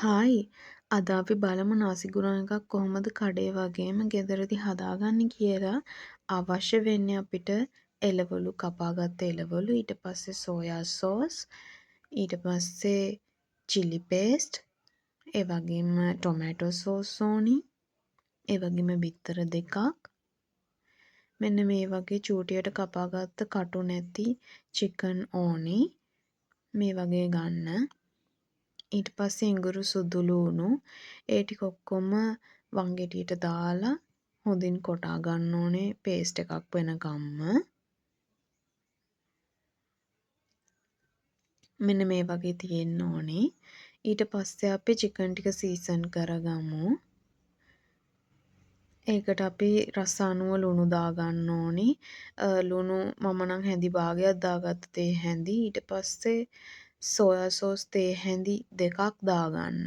Hi අද අපි බලමු නාසිගුරන් එකක් කොහොමද කඩේ වගේම ගෙදරදි හදාගන්නේ කියලා. අවශ්‍ය වෙන්නේ අපිට එළවලු, කපාගත්ත එළවලු, ඊට පස්සේ සෝයා සෝස්, ඊට පස්සේ චිලි පේස්ට්, ඒ වගේම ටොමැටෝ සෝස් ඕනි, ඒ වගේම බිත්තර දෙකක්. මෙන්න මේ වගේ චූටියට කපාගත්ත කටු නැති චිකන් ඕනි. මේ වගේ ගන්න. ඊට පස්සේ ඉඟුරු සුදු ලූණු ඒ ටික ඔක්කොම වංගෙඩියට දාලා හොඳින් කොටා ගන්න ඕනේ පේස්ට් එකක් වෙනකම්ම. මෙන්න මේ වගේ තියෙන්න ඕනේ. ඊට පස්සේ අපි චිකන් ටික සීසන් කරගමු. ඒකට අපි රස අනුව ලුණු දාගන්න ඕනි. ලුණු මම නම් හැඳි භාගයක් දාගත්ත තේ හැඳි. ඊට පස්සේ සෝයා සෝස් තේ හැඳි 2ක් දාගන්න.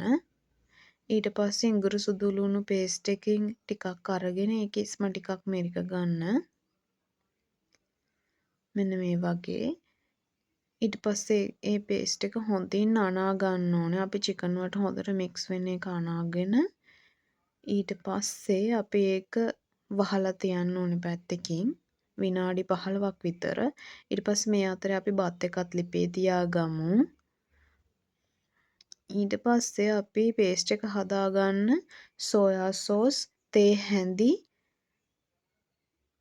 ඊට පස්සේ ඉඟුරු සුදු ලුණු පේස්ට් එකකින් ටිකක් අරගෙන ඒකේ ඉස්ම ටිකක් මෙරික ගන්න. මෙන්න මේ වගේ. ඊට පස්සේ ඒ පේස්ට් එක හොඳින් අනා ගන්න ඕනේ. අපි චිකන් වලට හොඳට මික්ස් වෙන එක අනාගෙන ඊට පස්සේ අපි ඒක වහලා තියන්න ඕනේ පැත්තකින් විනාඩි 15ක් විතර. ඊට පස්සේ මේ අතරේ අපි බත් එකත් ලිපේ තියාගමු. ඊට පස්සේ අපි පේස්ට් එක හදාගන්න සෝයා සෝස් තේ හැඳි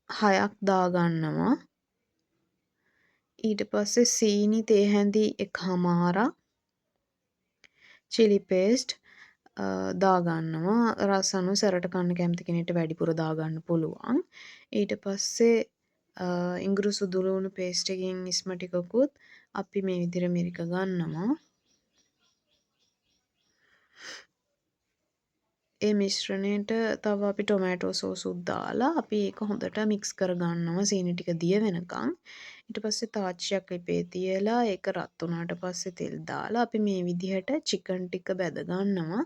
6ක් දාගන්නවා. ඊට පස්සේ සීනි තේ හැඳි 1/4ක් චිලි පේස්ට් දාගන්නවා. රස අනුව සැරට කන්න කැමති කෙනෙක්ට වැඩිපුර දාගන්න පුළුවන්. ඊට පස්සේ ඉඟුරු සුදු ලුණු පේස්ට් එකකින් ඉස්ම ටිකකුත් අපි මේ විදිහට මිරික ගන්නවා. ඒ මිශ්‍රණයට තව අපි ටොමැටෝ සෝසුත් දාලා අපි ඒක හොඳට මික්ස් කරගන්නවා සීනි ටික දිය වෙනකන්. ඊට පස්සේ තාච්චියක් ලිපේ තියලා ඒක රත් වුණාට පස්සේ තෙල් දාලා අපි මේ විදිහට චිකන් ටික බැද ගන්නවා.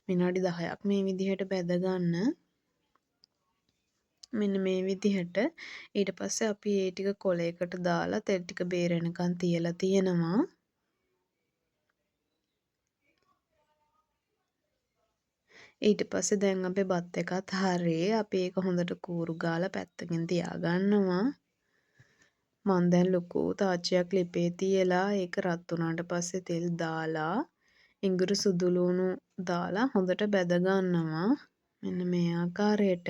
විනාඩි 10ක් මේ විදිහට බැද ගන්න. මෙන්න මේ විදිහට. ඊට පස්සේ අපි ඒ ටික කොලයකට දාලා තෙල් ටික බේරෙනකන් තියලා තියෙනවා. ඊට පස්සේ දැන් අපේ බත් එකත් හරි. අපි ඒක හොඳට කූරු ගාලා පැත්තකින් තියාගන්නවා. මම දැන් ලොකු තාච්චියක් ලිපේ තියලා ඒක රත් වුණාට පස්සේ තෙල් දාලා ඉඟුරු සුදු ලුණු දාලා හොඳට බැද ගන්නවා. මෙන්න මේ ආකාරයට.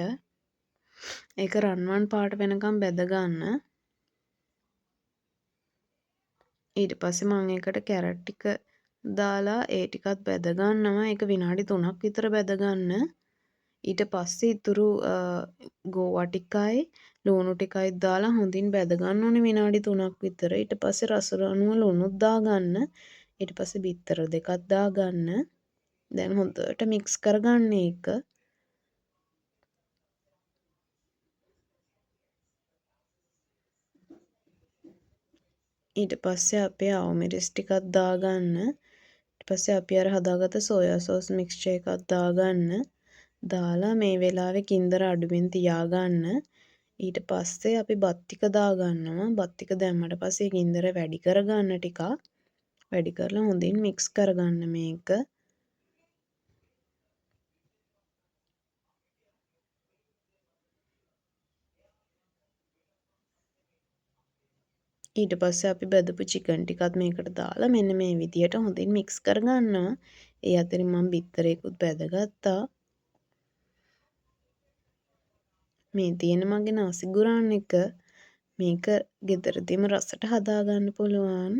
ඒක රන්වන් පාට වෙනකම් බැද ගන්න. ඊට පස්සේ මම ඒකට කැරට් ටික දාලා ඒ ටිකත් බැද ගන්නවා. ඒක විනාඩි 3ක් විතර බැද ගන්න. ඊට පස්සේ ඉතුරු ගෝවා ටිකයි ලුණු ටිකයි දාලා හොඳින් බැද ගන්න ඕනේ විනාඩි 3ක් විතර. ඊට පස්සේ රස අනුව ලුණුත් දාගන්න. ඊට පස්සේ බිත්තර දෙකක් දාගන්න. දැන් හොඳට මික්ස් කරගන්න ඒක. ඊට පස්සේ අපේ අවු මිරිස් ටිකක් දාගන්න. ඊට පස්සේ අපි අර හදාගත්ත සෝයා සෝස් මික්ස්චර් එකක් දාගන්න. දාලා මේ වෙලාවේ ගින්දර අඩුවෙන් තියාගන්න. ඊට පස්සේ අපි බත් ටික දාගන්නවා. බත් ටික දැම්මට පස්සේ ගින්දර වැඩි කරගන්න ටිකක්. වැඩි කරලා හොඳින් මික්ස් කරගන්න මේක. ඊට පස්සේ අපි බෙදපු චිකන් ටිකත් මේකට දාලා මෙන්න මේ විදියට හොඳින් මික්ස් කරගන්නවා. ඒ අතරින් මම බිත්තරේකුත් බැදගත්තා. මේ තියෙන මගේ නාසිගුරාන් එක මේක ගෙදරදීම රසට හදාගන්න පුළුවන්.